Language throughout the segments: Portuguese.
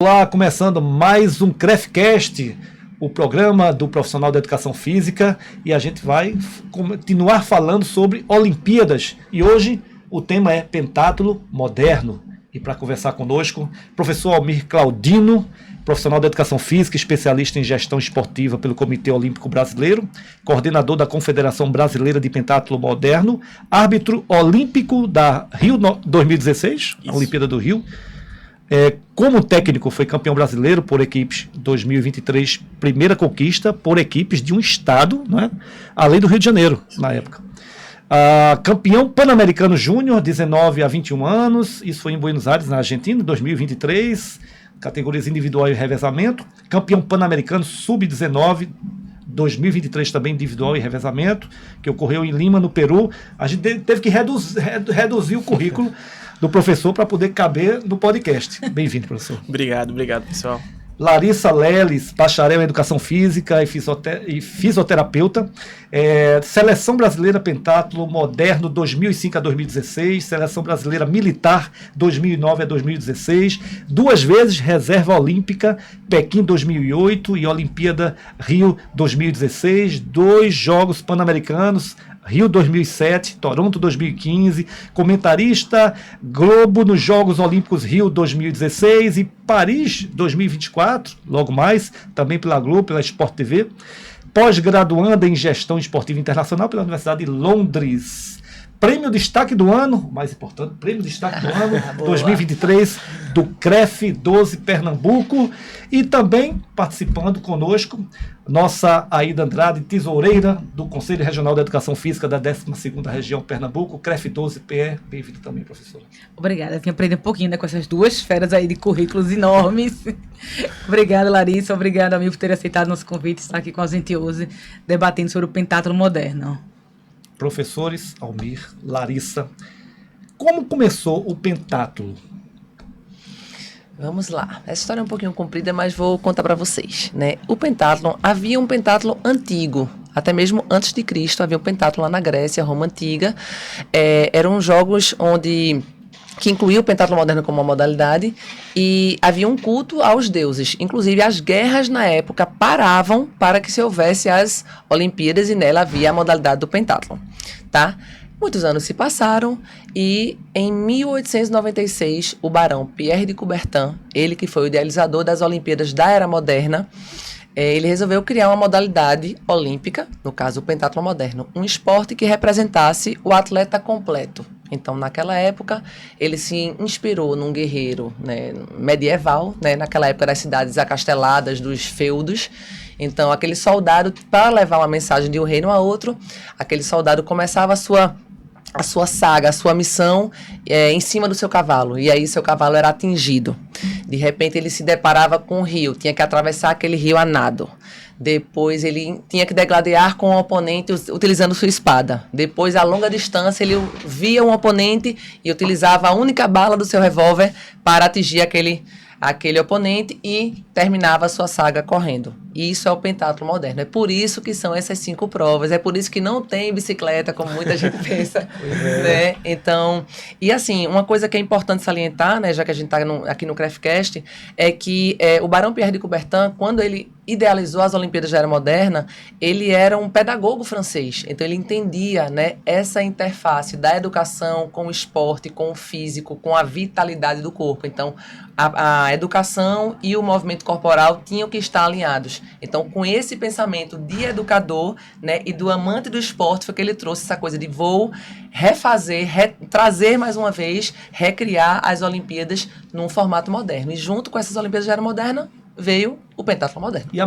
Olá, começando mais um CrefCast, o programa do profissional da educação física, e a gente vai continuar falando sobre Olimpíadas. E hoje o tema é pentátulo moderno. E para conversar conosco, professor Almir Claudino, profissional da educação física, especialista em gestão esportiva pelo Comitê Olímpico Brasileiro, coordenador da Confederação Brasileira de Pentátulo Moderno, árbitro olímpico da Rio 2016, a Olimpíada do Rio. Como técnico, foi campeão brasileiro por equipes 2023, primeira conquista por equipes de um estado, né, além do Rio de Janeiro, na época. Campeão pan-americano júnior, 19 a 21 anos, isso foi em Buenos Aires, na Argentina, 2023, categorias individual e revezamento. Campeão pan-americano sub-19, 2023 também individual e revezamento, que ocorreu em Lima, no Peru. A gente teve que reduzir o currículo do professor para poder caber no podcast. Bem-vindo, professor. Obrigado, pessoal. Larissa Leles, bacharel em Educação Física e fisioterapeuta. Seleção Brasileira Pentátulo Moderno 2005 a 2016, Seleção Brasileira Militar 2009 a 2016, 2 vezes reserva olímpica, Pequim 2008 e Olimpíada Rio 2016, 2 Jogos Pan-Americanos, Rio 2007, Toronto 2015, comentarista Globo nos Jogos Olímpicos Rio 2016 e Paris 2024, logo mais, também pela Globo, pela Sport TV. Pós-graduanda em Gestão Esportiva Internacional pela Universidade de Londres. Prêmio Destaque do Ano, mais importante, Prêmio Destaque do Ano 2023 do CREF 12 Pernambuco. E também participando conosco, nossa Aida Andrade, tesoureira do Conselho Regional da Educação Física da 12ª Região Pernambuco, CREF 12 PE. Bem-vindo também, professora. Obrigada, eu vim aprender um pouquinho, né, com essas duas feras aí de currículos enormes. Obrigada, Larissa, obrigada, amigo, por ter aceitado nosso convite, estar aqui com a gente hoje, debatendo sobre o pentátulo moderno. Professores Almir, Larissa, como começou o pentátulo? Vamos lá. Essa história é um pouquinho comprida, mas vou contar para vocês, né? O pentátulo, havia um pentátulo antigo, até mesmo antes de Cristo, havia um pentátulo lá na Grécia, Roma Antiga. Eram jogos que incluía o pentátulo moderno como uma modalidade, e havia um culto aos deuses. Inclusive, as guerras na época paravam para que se houvesse as Olimpíadas, e nela havia a modalidade do pentátulo, tá? Muitos anos se passaram e em 1896 o barão Pierre de Coubertin, ele que foi o idealizador das Olimpíadas da Era Moderna, ele resolveu criar uma modalidade olímpica, no caso o pentátulo moderno, um esporte que representasse o atleta completo. Então, naquela época, ele se inspirou num guerreiro, né, medieval, né, naquela época das cidades acasteladas, dos feudos. Então, aquele soldado, para levar uma mensagem de um reino a outro, aquele soldado começava a sua saga, a sua missão em cima do seu cavalo. E aí seu cavalo era atingido. De repente ele se deparava com um rio, tinha que atravessar aquele rio a nado. Depois ele tinha que degladiar com o oponente utilizando sua espada. Depois, a longa distância, ele via um oponente e utilizava a única bala do seu revólver para atingir aquele oponente e terminava a sua saga correndo. E isso é o pentátulo moderno. É por isso que são essas 5 provas. É por isso que não tem bicicleta, como muita gente pensa. Né? Então, e assim, uma coisa que é importante salientar, né, já que a gente está aqui no CrefCast, é que o barão Pierre de Coubertin, quando ele idealizou as Olimpíadas da Era Moderna, ele era um pedagogo francês. Então, ele entendia, né, essa interface da educação com o esporte, com o físico, com a vitalidade do corpo. Então, a educação e o movimento corporal tinham que estar alinhados. Então, com esse pensamento de educador, né, e do amante do esporte, foi que ele trouxe essa coisa de vou refazer, trazer mais uma vez, recriar as Olimpíadas num formato moderno. E junto com essas Olimpíadas da Era Moderna, veio o pentátulo moderno. E a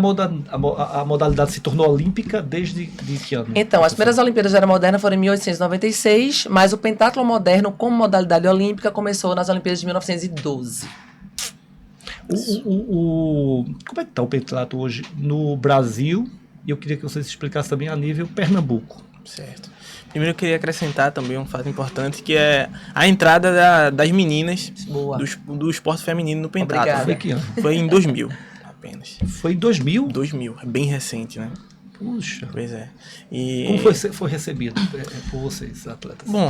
modalidade se tornou olímpica desde que ano? Então, as primeiras Olimpíadas da Era Moderna foram em 1896, mas o pentátulo moderno como modalidade olímpica começou nas Olimpíadas de 1912. Como é que está o pentatlo hoje no Brasil? E eu queria que vocês explicassem também a nível Pernambuco. Certo. Primeiro eu queria acrescentar também um fato importante, que é a entrada das meninas do esporte feminino no pentatlo. Foi que ano? Foi em 2000, apenas. Foi em 2000? 2000, é bem recente, né? Puxa. Pois é. E... Como foi recebido por vocês, atletas? Bom,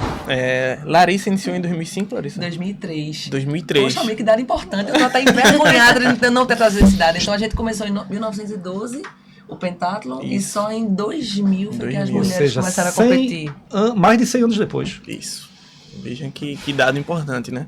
Larissa iniciou em 2005, Larissa? 2003. 2003. Poxa, amigo, que dado importante. Eu tô até envergonhada de não ter trazido esse dado. Então, a gente começou em 1912, o pentathlon, e só em 2000 foi que as mulheres começaram a competir. Mais de 100 anos depois. Isso. Vejam que dado importante, né?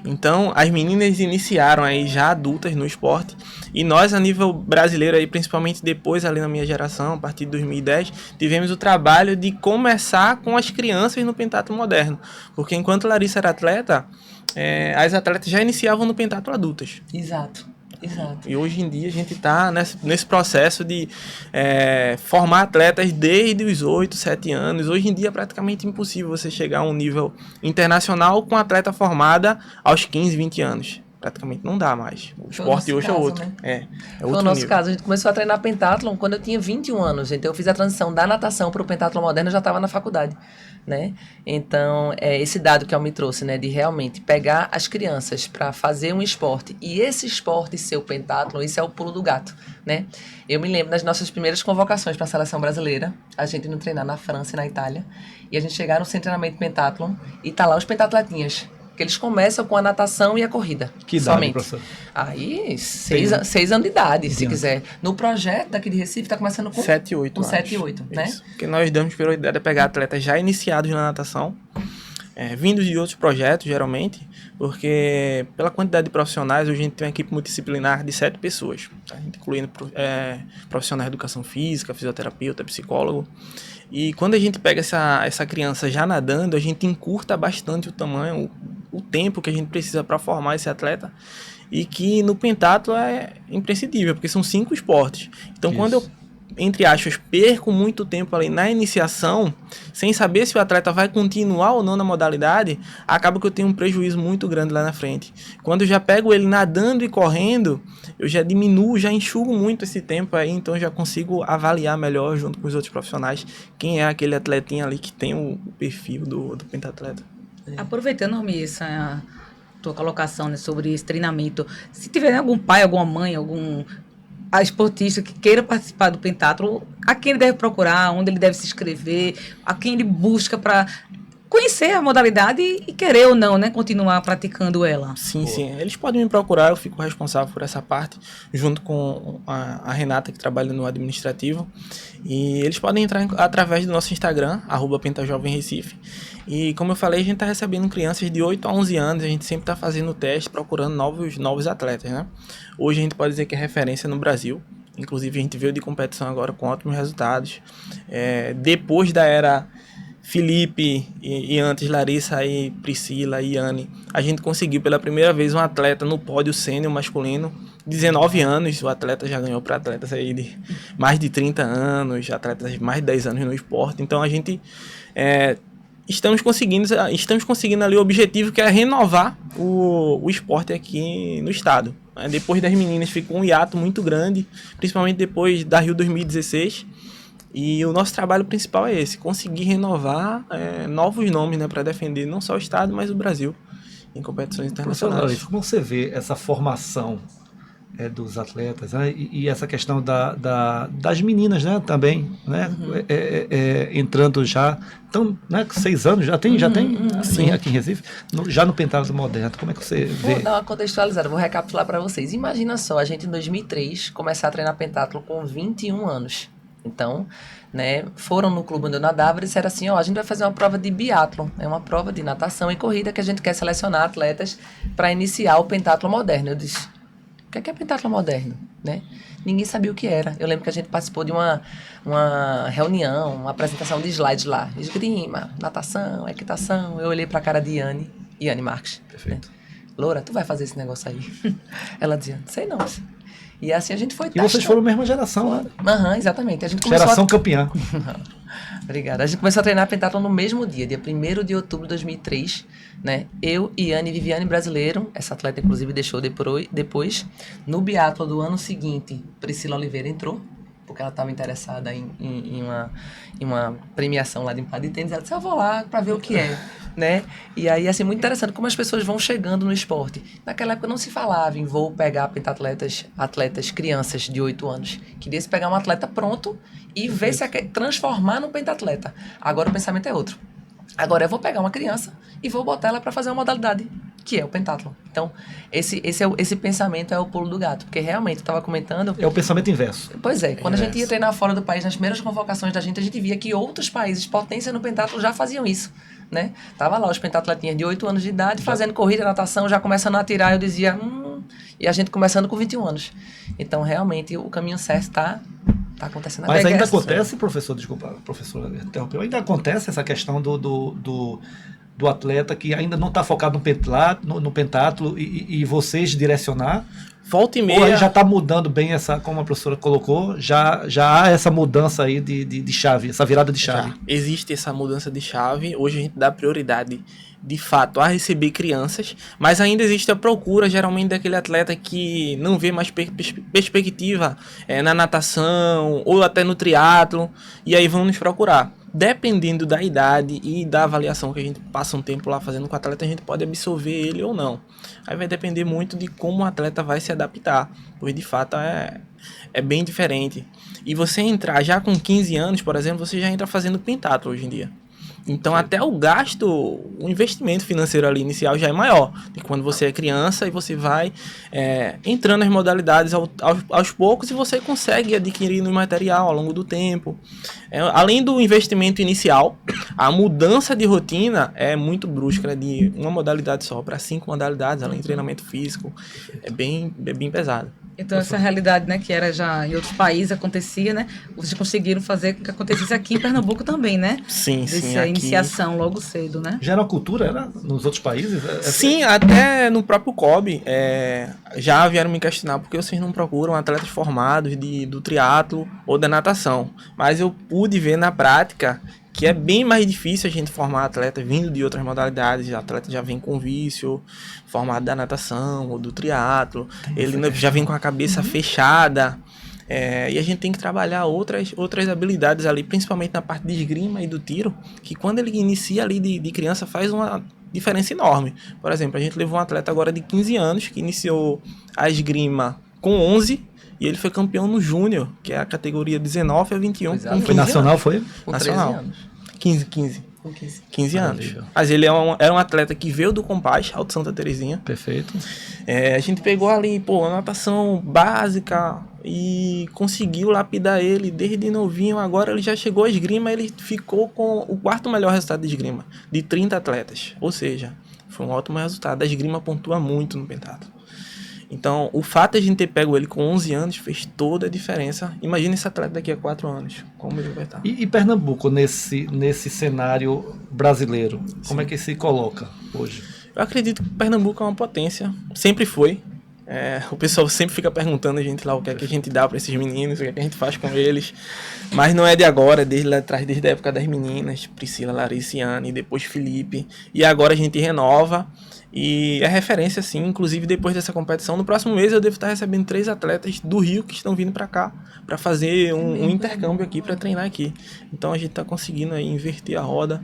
Então, as meninas iniciaram aí já adultas no esporte, e nós, a nível brasileiro, aí, principalmente depois, ali na minha geração, a partir de 2010, tivemos o trabalho de começar com as crianças no pentatlo moderno. Porque enquanto Larissa era atleta, as atletas já iniciavam no pentatlo adultas. Exato. E hoje em dia a gente está nesse processo de formar atletas desde os 8, 7 anos. Hoje em dia é praticamente impossível você chegar a um nível internacional com atleta formada aos 15, 20 anos. Praticamente não dá mais. O esporte hoje é outro. Né? É outro Foi o nosso nível. caso. A gente começou a treinar pentathlon quando eu tinha 21 anos. Então eu fiz a transição da natação para o pentathlon moderno, eu já estava na faculdade, né? Então, esse dado que a me trouxe, né, de realmente pegar as crianças para fazer um esporte, e esse esporte ser o pentathlon, isso é o pulo do gato, né? Eu me lembro das nossas primeiras convocações para a seleção brasileira, a gente indo treinar na França e na Itália, e a gente chegar no centro de treinamento pentathlon e tá lá os pentatletinhas. Que eles começam com a natação e a corrida. Que idade, somente. professor? Aí, 6 anos de idade, se quiser. No projeto daqui de Recife, está começando com 7 e 8 com 7 e 8, né? Porque nós damos prioridade a pegar atletas já iniciados na natação, vindos de outros projetos, geralmente, porque pela quantidade de profissionais, hoje a gente tem uma equipe multidisciplinar de 7 pessoas, tá? Incluindo profissionais de educação física, fisioterapeuta, psicólogo. E quando a gente pega essa criança já nadando, a gente encurta bastante o tamanho, o tempo que a gente precisa para formar esse atleta, e que no pentatlo é imprescindível, porque são 5 esportes. Então, quando eu, entre aspas, perco muito tempo ali na iniciação, sem saber se o atleta vai continuar ou não na modalidade, acaba que eu tenho um prejuízo muito grande lá na frente. Quando eu já pego ele nadando e correndo, eu já diminuo, já enxugo muito esse tempo aí, então eu já consigo avaliar melhor, junto com os outros profissionais, quem é aquele atletinha ali que tem o perfil do pentatleta. Aproveitando, Romi, essa tua colocação, né, sobre esse treinamento, se tiver algum pai, alguma mãe, algum esportista que queira participar do pentatlo, a quem ele deve procurar, onde ele deve se inscrever, a quem ele busca para conhecer a modalidade e querer ou não, né, continuar praticando ela. Sim, sim. Eles podem me procurar, eu fico responsável por essa parte, junto com a Renata, que trabalha no administrativo. E eles podem entrar através do nosso Instagram, @PentaJovemRecife. E como eu falei, a gente está recebendo crianças de 8 a 11 anos, a gente sempre está fazendo teste, procurando novos atletas, né? Hoje a gente pode dizer que é referência no Brasil. Inclusive a gente veio de competição agora com ótimos resultados. Depois da era Felipe e antes Larissa e Priscila e Yane, a gente conseguiu pela primeira vez um atleta no pódio sênior masculino, 19 anos, o atleta já ganhou para atletas aí de mais de 30 anos, atletas de mais de 10 anos no esporte. Então a gente estamos conseguindo ali o objetivo, que é renovar o esporte aqui no estado. Depois das meninas ficou um hiato muito grande, principalmente depois da Rio 2016. E o nosso trabalho principal é esse, conseguir renovar novos nomes, né, para defender não só o estado, mas o Brasil em competições internacionais. Como você vê essa formação dos atletas, né, e essa questão das meninas, né, também, né, entrando já, então, né, 6 anos, já tem sim, aqui em Recife, já no pentatlo moderno, como é que você vê? Vou dar uma contextualizada, vou recapitular para vocês. Imagina só, a gente em 2003 começar a treinar pentatlo com 21 anos. Então, né, foram no clube onde eu nadava e disseram assim, a gente vai fazer uma prova de biatlon, é uma prova de natação e corrida que a gente quer selecionar atletas para iniciar o pentatlo moderno. Eu disse, o que é pentatlo moderno? Né? Ninguém sabia o que era. Eu lembro que a gente participou de uma reunião, uma apresentação de slides lá, esgrima, natação, equitação. Eu olhei para a cara de Yane Marques. Perfeito. Né? Loura, tu vai fazer esse negócio aí? Ela dizia, sei não. E assim a gente foi testando. E vocês foram a mesma geração, né? Exatamente. A gente geração campeã. Obrigada. A gente começou a treinar pentatlo no mesmo dia 1º de outubro de 2003, né? Eu, Yane e Viviane Brasileiro, essa atleta inclusive deixou depois. No biatlo do ano seguinte, Priscila Oliveira entrou, porque ela estava interessada em uma premiação lá de empate de tênis. Ela disse, eu vou lá para ver o que é, né? E aí, assim, muito interessante como as pessoas vão chegando no esporte. Naquela época não se falava em vou pegar atletas crianças de 8 anos. Queria se pegar um atleta pronto e ver se transformar num pentatleta. Agora o pensamento é outro. Agora eu vou pegar uma criança e vou botar ela para fazer uma modalidade, que é o pentathlon. Então, esse pensamento é o pulo do gato, porque realmente, eu estava comentando... É o pensamento inverso. Pois é, quando a gente ia treinar fora do país, nas primeiras convocações da gente, a gente via que outros países, potência no pentathlon, já faziam isso, né? Tava lá os pentatletinhas de 8 anos de idade, fazendo corrida, natação, já começando a atirar, eu dizia, e a gente começando com 21 anos. Então, realmente, o caminho certo está acontecendo. Mas ainda acontece, professor, desculpa, professora, interrompeu, ainda acontece essa questão do atleta que ainda não está focado no pentatlo e vocês direcionar? Volta e meia... Ou aí já está mudando bem essa, como a professora colocou, já há essa mudança aí de chave, essa virada de chave? Já existe essa mudança de chave, hoje a gente dá prioridade de fato a receber crianças, mas ainda existe a procura geralmente daquele atleta que não vê mais perspectiva na natação ou até no triatlo, e aí vão nos procurar. Dependendo da idade e da avaliação que a gente passa um tempo lá fazendo com o atleta, a gente pode absorver ele ou não. Aí vai depender muito de como o atleta vai se adaptar, porque de fato é bem diferente. E você entrar já com 15 anos, por exemplo, você já entra fazendo pentatlo hoje em dia. Então até o gasto, o investimento financeiro ali inicial já é maior do que quando você é criança e você vai entrando nas modalidades aos poucos e você consegue adquirir no material ao longo do tempo. Além do investimento inicial, a mudança de rotina é muito brusca, de uma modalidade só para 5 modalidades, além do treinamento físico, é bem pesado. Então, essa realidade, né, que era já em outros países, acontecia, né? Vocês conseguiram fazer com que acontecesse aqui em Pernambuco também, né? Sim, Dessa aqui... iniciação logo cedo, né? Já era uma cultura, era? Nos outros países? Sim, até no próprio COB, já vieram me questionar por que vocês não procuram atletas formados do triatlo ou da natação. Mas eu pude ver na prática que é bem mais difícil a gente formar atleta vindo de outras modalidades. O atleta já vem com vício, formado da natação ou do triatlo, ele já vem com a cabeça fechada, e a gente tem que trabalhar outras habilidades ali, principalmente na parte de esgrima e do tiro, que quando ele inicia ali de criança faz uma diferença enorme. Por exemplo, a gente levou um atleta agora de 15 anos, que iniciou a esgrima com 11, e ele foi campeão no Júnior, que é a categoria 19 a 21. Foi nacional, foi? Com Nacional. 13 anos. 15 anos. Mas ele era um atleta que veio do Compás, Alto Santa Terezinha. Perfeito. A gente pegou ali, a natação básica e conseguiu lapidar ele desde novinho. Agora ele já chegou à esgrima, ele ficou com o 4º melhor resultado de esgrima, de 30 atletas. Ou seja, foi um ótimo resultado. A esgrima pontua muito no pentatlo. Então, o fato de a gente ter pego ele com 11 anos fez toda a diferença. Imagina esse atleta daqui a 4 anos, como ele vai estar. E Pernambuco, nesse cenário brasileiro, como é que se coloca hoje? Eu acredito que Pernambuco é uma potência, sempre foi. O pessoal sempre fica perguntando a gente lá o que é que a gente dá para esses meninos, o que é que a gente faz com eles. Mas não é de agora, desde lá atrás, desde a época das meninas, Priscila, Larissa e Anne, depois Felipe. E agora a gente renova. E é referência, sim, inclusive depois dessa competição. No próximo mês eu devo estar recebendo 3 atletas do Rio que estão vindo para cá, para fazer um intercâmbio aqui, para treinar aqui. Então a gente está conseguindo aí inverter a roda.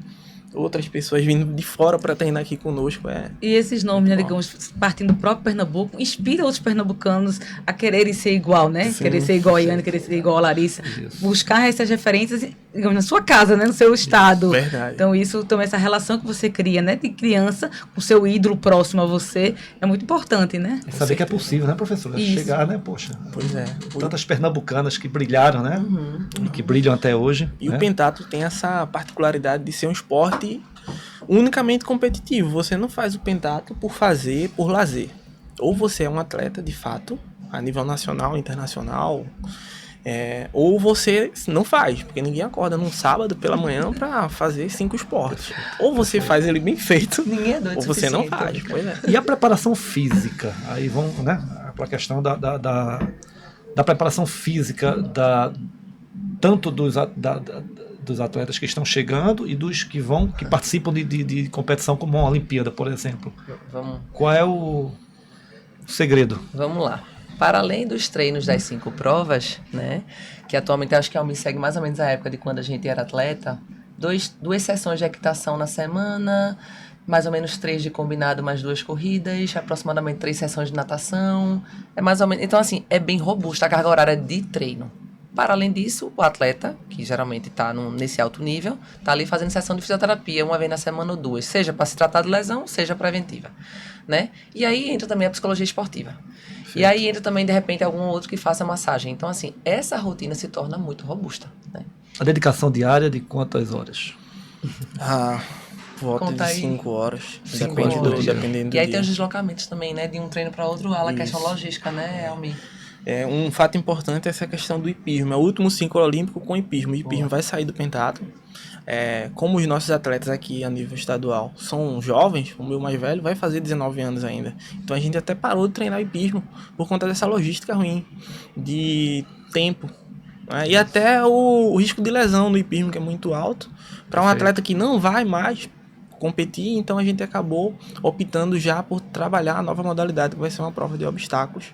Outras pessoas vindo de fora para treinar aqui conosco. E esses nomes, né, digamos, partindo do próprio Pernambuco, inspira outros pernambucanos a quererem ser igual, né? Sim, querer ser igual a Iane, querer ser igual a Larissa. Isso. Buscar essas referências, digamos, na sua casa, né? No seu estado. Verdade. Então, isso também, essa relação que você cria, né? De criança, com o seu ídolo próximo a você, é muito importante, né? É saber que é possível, né, professora? Isso. Chegar, né, poxa. Pois é. Tantas pernambucanas que brilharam, né? E que brilham até hoje. E né? o pentatlo tem essa particularidade de ser um esporte unicamente competitivo. Você não faz o pentatlo por fazer, por lazer. Ou você é um atleta de fato, a nível nacional, internacional, ou você não faz, porque ninguém acorda num sábado pela manhã para fazer 5 esportes. Ou você faz ele bem feito, Ninguém é doido ou você não suficiente. faz. Pois é. E a preparação física? Aí vamos, né? Para a questão da preparação física tanto dos atletas que estão chegando e dos que participam de competição como uma Olimpíada, por exemplo. Vamos Qual é o segredo? lá. para além dos treinos das 5 provas, né? Que atualmente acho que a Almi segue mais ou menos a época de quando a gente era atleta, 2 sessões de equitação na semana, mais ou menos 3 de combinado, mais 2 corridas, aproximadamente 3 sessões de natação. É mais ou menos. Então, assim, é bem robusta a carga horária de treino. Para além disso, o atleta, que geralmente está nesse alto nível, está ali fazendo sessão de fisioterapia uma vez na semana ou 2, seja para se tratar de lesão, seja preventiva, né? E aí entra também a psicologia esportiva. Perfeito. E aí entra também, de repente, algum outro que faça massagem. Então, assim, essa rotina se torna muito robusta, né? A dedicação diária de quantas horas? Volta Conta de aí. 5 horas. 5 Depende horas do dia. dependendo do E aí dia. tem os deslocamentos também, né? De um treino para outro, lá a questão logística, né, Almi? Um fato importante é essa questão do hipismo. É o último ciclo olímpico com hipismo. O hipismo vai sair do pentatlo. Como os nossos atletas aqui a nível estadual são jovens, o meu mais velho vai fazer 19 anos ainda. Então a gente até parou de treinar o hipismo por conta dessa logística ruim de tempo. E até o risco de lesão no hipismo, que é muito alto. Para um atleta que não vai mais competir, então a gente acabou optando já por trabalhar a nova modalidade, que vai ser uma prova de obstáculos,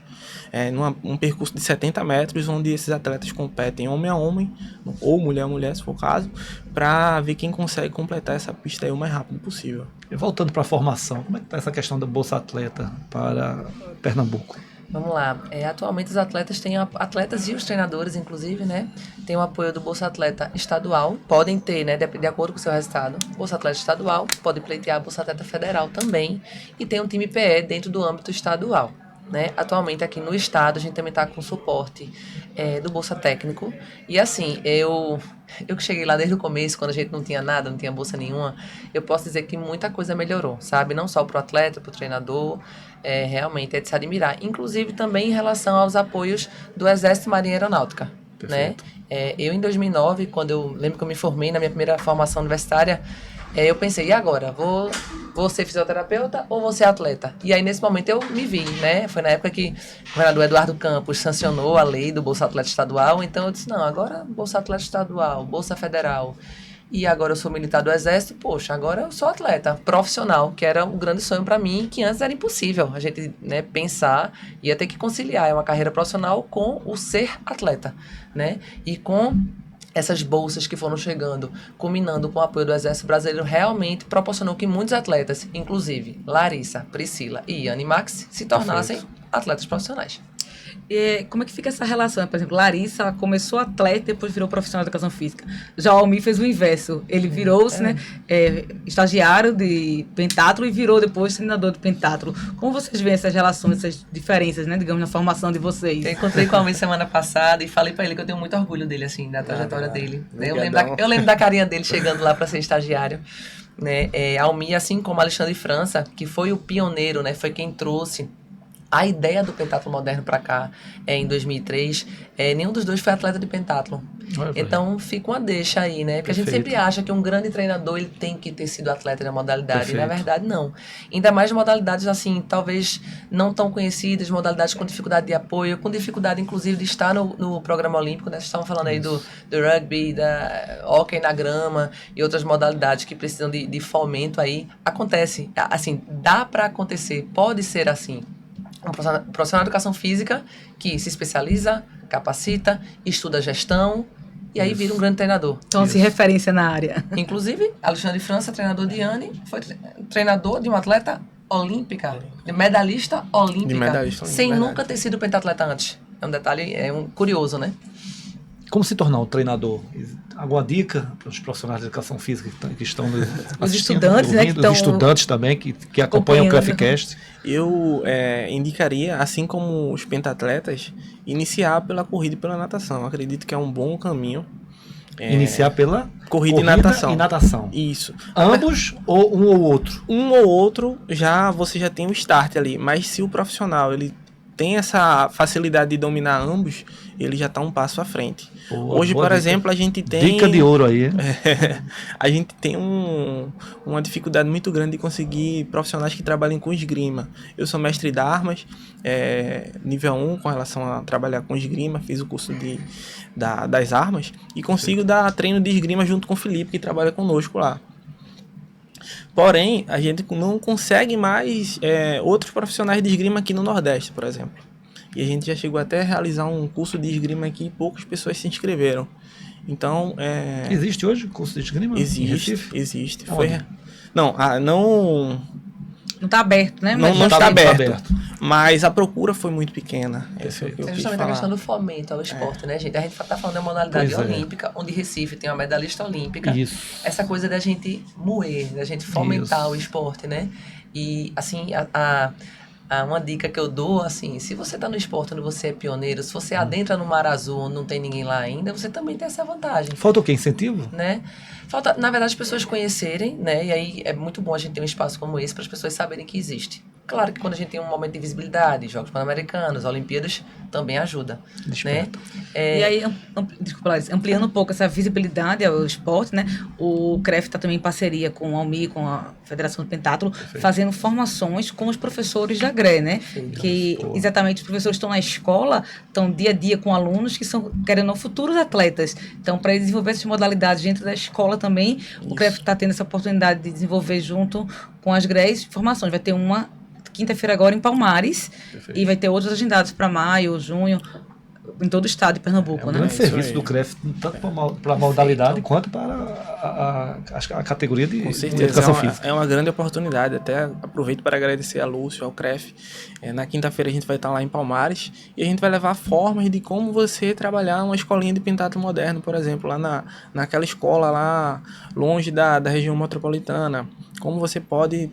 um percurso de 70 metros, onde esses atletas competem homem a homem, ou mulher a mulher, se for o caso, para ver quem consegue completar essa pista aí o mais rápido possível. E voltando para a formação, como é que está essa questão da Bolsa Atleta para Pernambuco? Vamos lá. Atualmente os atletas têm atletas e os treinadores, inclusive, né? Tem o apoio do Bolsa Atleta estadual. Podem ter, né? De acordo com o seu resultado. Bolsa Atleta estadual. Pode pleitear a Bolsa Atleta federal também. E tem um time PE dentro do âmbito estadual, né? Atualmente aqui no estado a gente também está com suporte do Bolsa Técnico. E assim, eu que cheguei lá desde o começo, quando a gente não tinha nada, não tinha bolsa nenhuma, eu posso dizer que muita coisa melhorou, sabe? Não só para o atleta, para o treinador, realmente é de se admirar. Inclusive também em relação aos apoios do Exército Marinha Aeronáutica, né? Eu em 2009, quando eu lembro que eu me formei na minha primeira formação universitária, eu pensei, e agora? Vou ser fisioterapeuta ou vou ser atleta? E aí, nesse momento, eu me vi, né? Foi na época que o governador Eduardo Campos sancionou a lei do Bolsa Atleta Estadual. Então, eu disse, não, agora Bolsa Atleta Estadual, Bolsa Federal. E agora eu sou militar do Exército, poxa, agora eu sou atleta profissional, que era um grande sonho para mim, que antes era impossível a gente, né, pensar, ia ter que conciliar uma carreira profissional com o ser atleta, né? E com essas bolsas que foram chegando, culminando com o apoio do Exército Brasileiro, realmente proporcionou que muitos atletas, inclusive Larissa, Priscila e Yane Max, se tornassem atletas profissionais. E como é que fica essa relação? Por exemplo, Larissa, ela começou atleta e depois virou profissional de educação física. Já o Almi fez o inverso. Ele virou-se, né, estagiário de pentatlo e virou depois treinador de pentatlo. Como vocês veem essas relações, essas diferenças, né, digamos, na formação de vocês? Eu encontrei com o Almi semana passada e falei pra ele que eu tenho muito orgulho dele, assim, da trajetória dele. Eu lembro da carinha dele chegando lá para ser estagiário. Né? Almi, assim como Alexandre França, que foi o pioneiro, né, foi quem trouxe a ideia do pentatlo moderno para cá em 2003, nenhum dos dois foi atleta de pentatlo. Então fica uma deixa aí, né? Porque a gente sempre acha que um grande treinador ele tem que ter sido atleta da modalidade. E na verdade não. Ainda mais modalidades assim, talvez não tão conhecidas, modalidades com dificuldade de apoio, com dificuldade inclusive de estar no programa olímpico, né? Vocês estavam falando aí do rugby, da hóquei na grama e outras modalidades que precisam de fomento aí. Acontece, assim, dá para acontecer, pode ser assim. Um profissional de educação física que se especializa, capacita, estuda gestão e aí vira um grande treinador. Então, se referência na área. Inclusive, Alexandre França, treinador de Yane, foi treinador de uma atleta olímpica, de medalhista olímpica, sem nunca ter sido pentatleta antes. É um detalhe curioso, né? Como se tornar um treinador? Alguma dica para os profissionais de educação física que estão os estudantes, né, os estudantes também que acompanham o CrefCast? Eu indicaria, assim como os pentatletas, iniciar pela corrida e pela natação. Acredito que é um bom caminho. Iniciar pela corrida e natação. Isso. Ambos ou um ou outro? Um ou outro, você já tem um start ali. Mas se o profissional ele tem essa facilidade de dominar ambos, ele já está um passo à frente. Hoje, por exemplo, a gente tem... Dica de ouro aí. A gente tem uma dificuldade muito grande de conseguir profissionais que trabalhem com esgrima. Eu sou mestre de armas, nível 1 com relação a trabalhar com esgrima, fiz o curso das armas e consigo dar treino de esgrima junto com o Felipe, que trabalha conosco lá. Porém, a gente não consegue mais outros profissionais de esgrima aqui no Nordeste, por exemplo. E a gente já chegou até a realizar um curso de esgrima aqui e poucas pessoas se inscreveram. Então, Existe hoje curso de esgrima? em Recife? Existe. Onde? Não, Não está aberto, né? não tá está aberto, aberto. Mas a procura foi muito pequena. Esse é o que eu É quis justamente a falar. questão do fomento ao esporte, né, gente? A gente tá falando da modalidade Pois é. olímpica, onde Recife tem uma medalhista olímpica. Isso. Essa coisa da gente moer, da gente fomentar Isso. o esporte, né? E, assim, uma dica que eu dou, assim, se você tá no esporte onde você é pioneiro, se você adentra no Mar Azul onde não tem ninguém lá ainda, você também tem essa vantagem, Falta o quê? Incentivo? né? Falta, na verdade, as pessoas conhecerem, né? E aí é muito bom a gente ter um espaço como esse para as pessoas saberem que existe. Claro que quando a gente tem um momento de visibilidade, Jogos Pan-Americanos, Olimpíadas, também ajuda, né? Desperta. E aí, desculpa, Larissa, ampliando um pouco essa visibilidade ao esporte, né? O CREF está também em parceria com a Almi, com a Federação do Pentatlo, fazendo formações com os professores da GRE, né? Que exatamente os professores estão na escola, estão dia a dia com alunos que são, querendo ou não, futuros atletas. Então, para desenvolver essas modalidades dentro da escola também, o CREF está tendo essa oportunidade de desenvolver junto com as GREs formações. Vai ter uma quinta-feira agora em Palmares. Perfeito. E vai ter outros agendados para maio, junho, em todo o estado de Pernambuco, É um né? grande isso serviço aí. do CREF, tanto para a modalidade quanto para a categoria de Com certeza, educação física. é uma grande oportunidade. Até aproveito para agradecer a Lúcio, ao CREF. Na quinta-feira a gente vai estar lá em Palmares e a gente vai levar formas de como você trabalhar uma escolinha de pentatlo moderno, por exemplo, lá naquela escola lá longe da região metropolitana. Como você pode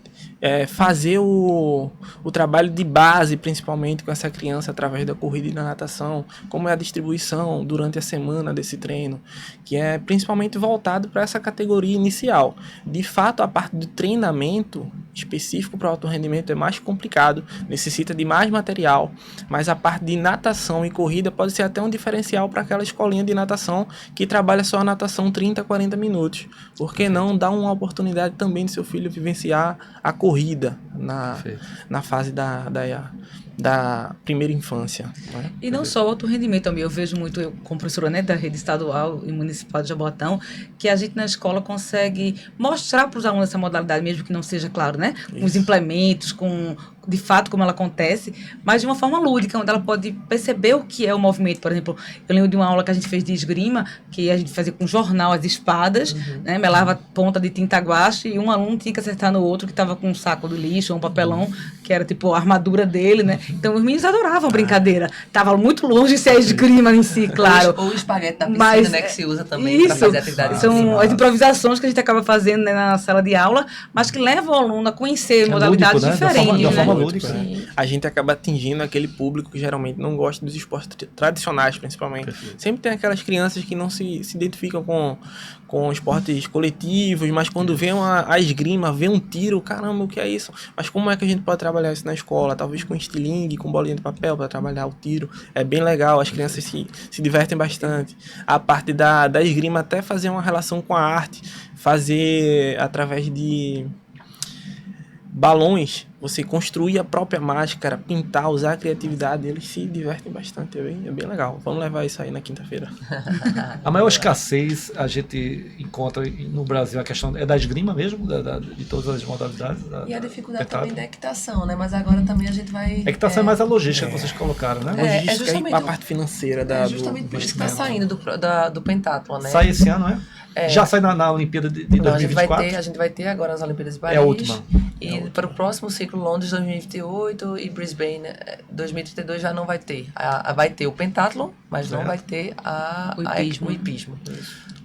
fazer o trabalho de base, principalmente com essa criança, através da corrida e da natação, como é a distribuição durante a semana desse treino, que é principalmente voltado para essa categoria inicial. De fato, a parte do treinamento específico para o alto rendimento é mais complicado, necessita de mais material, mas a parte de natação e corrida pode ser até um diferencial para aquela escolinha de natação que trabalha só a natação 30, 40 minutos. Por que não dar uma oportunidade também de seu filho vivenciar a corrida na fase da primeira infância, né? E não só o alto rendimento também, eu vejo muito, eu como professora, né, da rede estadual e municipal de Jabotão, que a gente na escola consegue mostrar para os alunos essa modalidade, mesmo que não seja, claro, né, com os implementos, com de fato como ela acontece, mas de uma forma lúdica, onde ela pode perceber o que é o movimento. Por exemplo, eu lembro de uma aula que a gente fez de esgrima, que a gente fazia com jornal as espadas, né, melava ponta de tinta guache e um aluno tinha que acertar no outro que estava com um saco de lixo, um papelão, que era tipo a armadura dele, né? Então os meninos adoravam a brincadeira. Tava muito longe de ser a esgrima em si, claro. Ou o espaguete da piscina, Mas, né, que se usa também para isso, fazer atividade. são as improvisações que a gente acaba fazendo, né, na sala de aula, mas que levam o aluno a conhecer modalidades lúdico, né? diferentes. De uma forma né? lúdica. Sim. A gente acaba atingindo aquele público que geralmente não gosta dos esportes tradicionais, principalmente. Perfeito. Sempre tem aquelas crianças que não se identificam com esportes coletivos, mas quando vê a esgrima, vê um tiro, caramba, o que é isso? Mas como é que a gente pode trabalhar isso na escola? Talvez com estilingue, com bolinha de papel para trabalhar o tiro. É bem legal, as crianças se divertem bastante. A parte da esgrima até fazer uma relação com a arte, fazer através de balões, você construir a própria máscara, pintar, usar a criatividade, eles se divertem bastante, é bem legal. Vamos levar isso aí na quinta-feira. A maior escassez a gente encontra no Brasil, a questão é da esgrima mesmo, de todas as modalidades. E a dificuldade pentatlo. também da equitação, né? Mas agora também a gente vai... Equitação é mais a logística que vocês colocaram, né? Logística justamente e a parte financeira É justamente por isso que está saindo do pentatlo, né? Sai esse ano, é? Já sai na Olimpíada de Não, a gente 2024? vai ter agora as Olimpíadas de Paris. É a última. E para o próximo ciclo, Londres 2028 e Brisbane 2032 já não vai ter. Vai ter o pentatlo, mas não Certo. vai ter O o hipismo.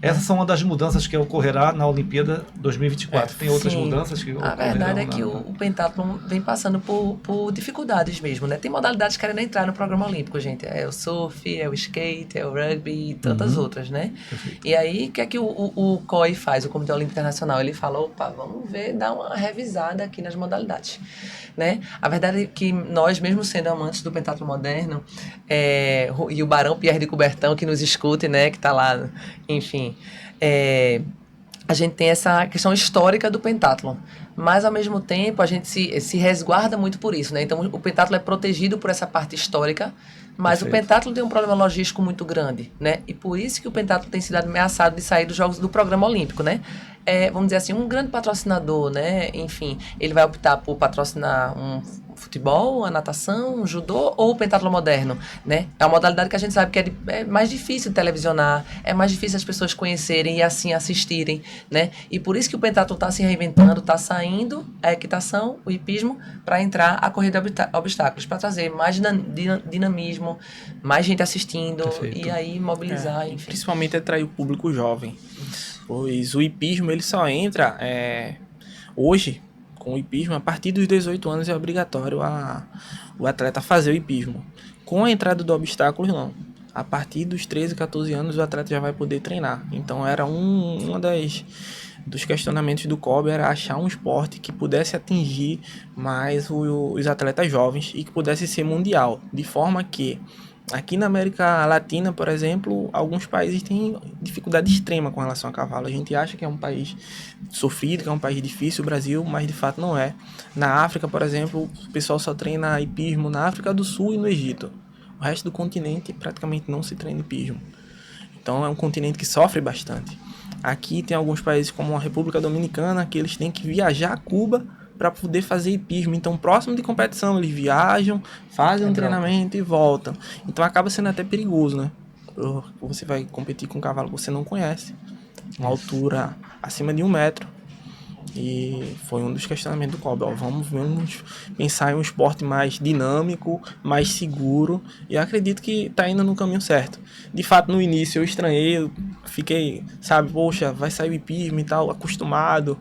Essas são uma das mudanças que ocorrerá na Olimpíada 2024. Tem outras Sim. mudanças que A ocorrerão verdade é que o pentatlo vem passando por dificuldades mesmo, né? Tem modalidades querendo entrar no programa olímpico, gente. É o surf, é o skate, é o rugby e tantas outras, né? Perfeito. E aí, o que é que o COI faz, o Comitê Olímpico Internacional? Ele falou, opa, vamos ver, dar uma revisada aqui nas modalidades, né? A verdade é que nós, mesmo sendo amantes do pentatlo moderno, e o Barão Pierre de Coubertin, que nos escute, né? Que tá lá, enfim... a gente tem essa questão histórica do pentatlo, mas ao mesmo tempo a gente se resguarda muito por isso, né? Então o pentatlo é protegido por essa parte histórica, mas Perfeito. o pentatlo tem um problema logístico muito grande, né? E por isso que o pentatlo tem sido ameaçado de sair dos jogos do programa olímpico, né? Vamos dizer assim, um grande patrocinador, né? Enfim, ele vai optar por patrocinar um futebol, a natação, o judô ou o pentatlo moderno, né? É uma modalidade que a gente sabe que é mais difícil de televisionar, é mais difícil as pessoas conhecerem e assim assistirem, né? E por isso que o pentatlo está se reinventando, está saindo a equitação, o hipismo, para entrar a corrida de obstáculos, para trazer mais dinamismo, mais gente assistindo. Perfeito. E aí mobilizar, E enfim. principalmente atrair o público jovem. Pois o hipismo ele só entra hoje, com o hipismo, a partir dos 18 anos é obrigatório o atleta fazer o hipismo. Com a entrada do obstáculo, não. A partir dos 13, 14 anos o atleta já vai poder treinar. Então era uma dos questionamentos do COB, era achar um esporte que pudesse atingir mais os atletas jovens e que pudesse ser mundial. De forma que aqui na América Latina, por exemplo, alguns países têm dificuldade extrema com relação a cavalo. A gente acha que é um país sofrido, que é um país difícil, o Brasil, mas de fato não é. Na África, por exemplo, o pessoal só treina hipismo na África do Sul e no Egito. O resto do continente praticamente não se treina hipismo. Então é um continente que sofre bastante. Aqui tem alguns países como a República Dominicana que eles têm que viajar a Cuba para poder fazer hipismo. Então, próximo de competição, eles viajam, fazem um treinamento e voltam. Então, acaba sendo até perigoso, né? Você vai competir com um cavalo que você não conhece. Uma altura acima de 1 metro. E foi um dos questionamentos do COB. Vamos pensar em um esporte mais dinâmico, mais seguro. E acredito que está indo no caminho certo. De fato, no início eu estranhei, eu fiquei, poxa, vai sair o hipismo e tal, acostumado.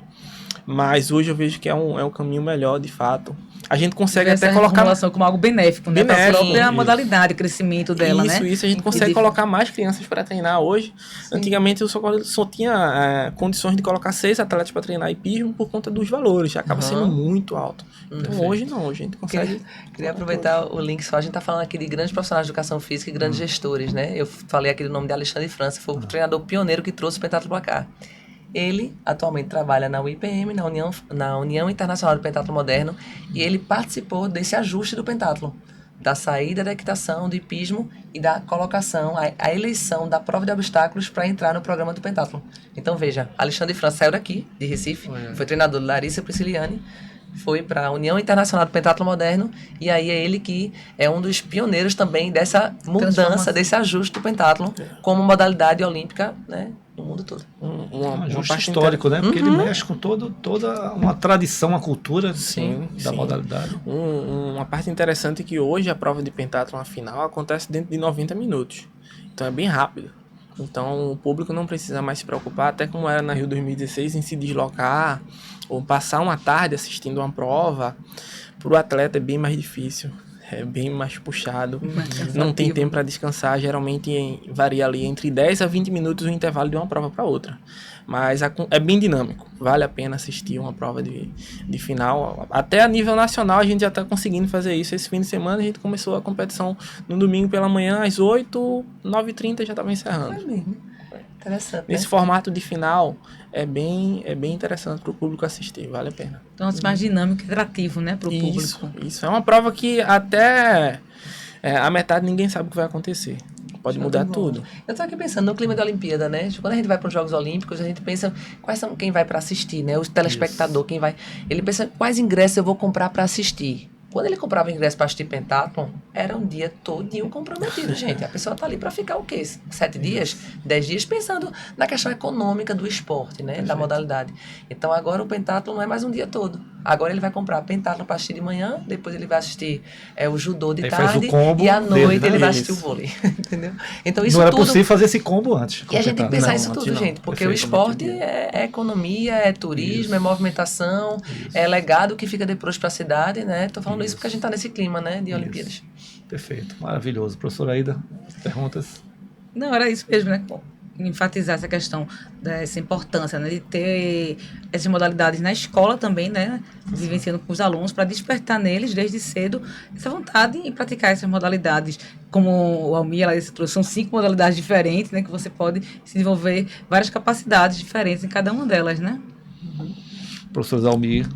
Mas hoje eu vejo que é um caminho melhor, de fato. A gente consegue até colocar relação como algo benéfico, né? Para a própria modalidade, o crescimento dela, né? Isso, a gente consegue colocar mais crianças para treinar hoje. Sim. Antigamente eu só tinha condições de colocar 6 atletas para treinar hipismo por conta dos valores, acaba sendo muito alto. Então hoje não, a gente consegue... Queria aproveitar o link só, a gente tá falando aqui de grandes profissionais de educação física e grandes gestores, né? Eu falei aqui do nome de Alexandre França, foi o treinador pioneiro que trouxe o pentatlo para cá. Ele atualmente trabalha na UIPM, na União Internacional do Pentatlo Moderno, e ele participou desse ajuste do pentatlo, da saída da equitação, do hipismo e da colocação, a eleição da prova de obstáculos para entrar no programa do pentatlo. Então veja, Alexandre França saiu daqui, de Recife, foi treinador de Larissa Prisciliani, foi para a União Internacional do Pentatlo Moderno, e aí é ele que é um dos pioneiros também dessa mudança, desse ajuste do pentatlo como modalidade olímpica, né, no mundo todo. Um ajuste histórico, né? Porque ele mexe com toda uma tradição, uma cultura da modalidade. Uma parte interessante é que hoje a prova de pentatlo, a final, acontece dentro de 90 minutos. Então é bem rápido. Então o público não precisa mais se preocupar, até como era na Rio 2016, em se deslocar ou passar uma tarde assistindo uma prova. Para o atleta é bem mais difícil. É bem mais puxado, não tem tempo para descansar, geralmente varia ali entre 10 a 20 minutos o intervalo de uma prova para outra. Mas é bem dinâmico, vale a pena assistir uma prova de final. Até a nível nacional a gente já está conseguindo fazer isso. Esse fim de semana a gente começou a competição no domingo pela manhã, às 8, 9h30 já estava encerrando. É mesmo. Interessante, nesse formato de final é bem interessante para o público assistir, vale a pena. Então é mais dinâmico e atrativo, né, para o público. Isso é uma prova que até a metade ninguém sabe o que vai acontecer. Pode mudar tudo. Eu tô aqui pensando no clima da Olimpíada, né? Quando a gente vai para os Jogos Olímpicos, a gente pensa quem vai para assistir, né? O telespectador, quem vai. Ele pensa quais ingressos eu vou comprar para assistir. Quando ele comprava ingresso para assistir pentatlo, era um dia todinho comprometido, gente. A pessoa tá ali para ficar o quê? 7 dias? 10 dias pensando na questão econômica do esporte, né? Da modalidade. Então agora o pentatlo não é mais um dia todo. Agora ele vai comprar pentatlo para assistir de manhã, depois ele vai assistir o judô de tarde e à noite ele vai assistir o vôlei. Entendeu? Então isso não era tudo... possível fazer esse combo antes. E a gente tem que pensar isso tudo, gente. Porque o esporte é economia, é turismo, é movimentação, é legado que fica depois para a cidade, né? Tô falando isso porque a gente tá nesse clima, né, de Olimpíadas. Perfeito, maravilhoso. Professora Aida, perguntas? Não, era isso mesmo, né? Enfatizar essa questão dessa importância, né, de ter essas modalidades na escola também, né, vivenciando com os alunos, para despertar neles desde cedo essa vontade em praticar essas modalidades. Como o Almir, ela trouxe, são 5 modalidades diferentes, né, que você pode se desenvolver várias capacidades diferentes em cada uma delas, né? Professor Almir,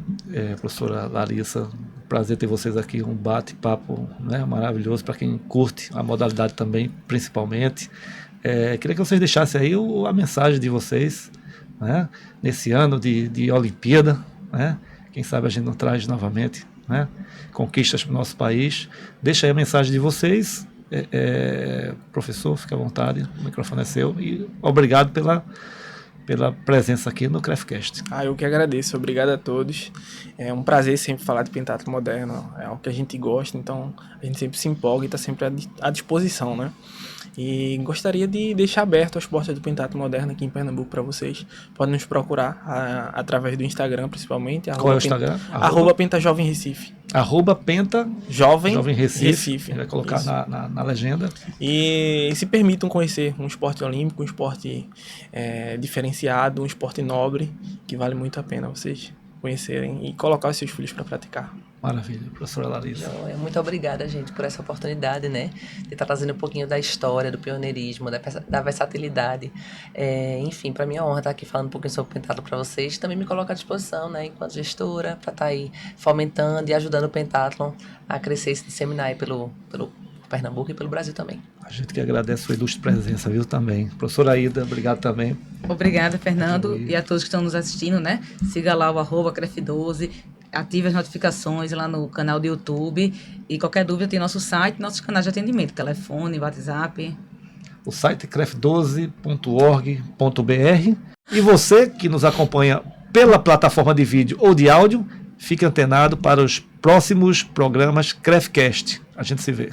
professora Larissa, prazer ter vocês aqui, um bate-papo, né, maravilhoso para quem curte a modalidade também, principalmente. Queria que vocês deixassem aí a mensagem de vocês, né, nesse ano de Olimpíada, né? Quem sabe a gente não traz novamente né? Conquistas para o nosso país. Deixa aí a mensagem de vocês. Professor, fique à vontade, o microfone é seu. E obrigado pela presença aqui no CREFcast. Eu que agradeço, obrigado a todos. É um prazer sempre falar de pentatlo moderno, é algo que a gente gosta, então a gente sempre se empolga e está sempre à disposição, né? E gostaria de deixar aberto as portas do pentatlo moderno aqui em Pernambuco para vocês. Podem nos procurar através do Instagram, principalmente. Qual é o Instagram? @PentaJovemRecife. @Penta Jovem Recife. Vai colocar na legenda. E se permitam conhecer um esporte olímpico, um esporte diferenciado, um esporte nobre, que vale muito a pena vocês conhecerem e colocar os seus filhos para praticar. Maravilha, professora Larissa. Muito obrigada, gente, por essa oportunidade, né? De estar trazendo um pouquinho da história, do pioneirismo, da versatilidade. Enfim, para mim é uma honra estar aqui falando um pouquinho sobre o pentatlo para vocês. Também me coloco à disposição, né, enquanto gestora, para estar aí fomentando e ajudando o pentatlo a crescer e se disseminar aí pelo Pernambuco e pelo Brasil também. A gente que agradece a sua ilustre presença, viu, também. Professora Aida, obrigado também. Obrigada, Fernando, e a todos que estão nos assistindo, né? Siga lá o @CREF12, ative as notificações lá no canal do YouTube e qualquer dúvida tem nosso site, nossos canais de atendimento, telefone, WhatsApp. O site cref12.org.br. E você que nos acompanha pela plataforma de vídeo ou de áudio, fique antenado para os próximos programas CREFcast. A gente se vê.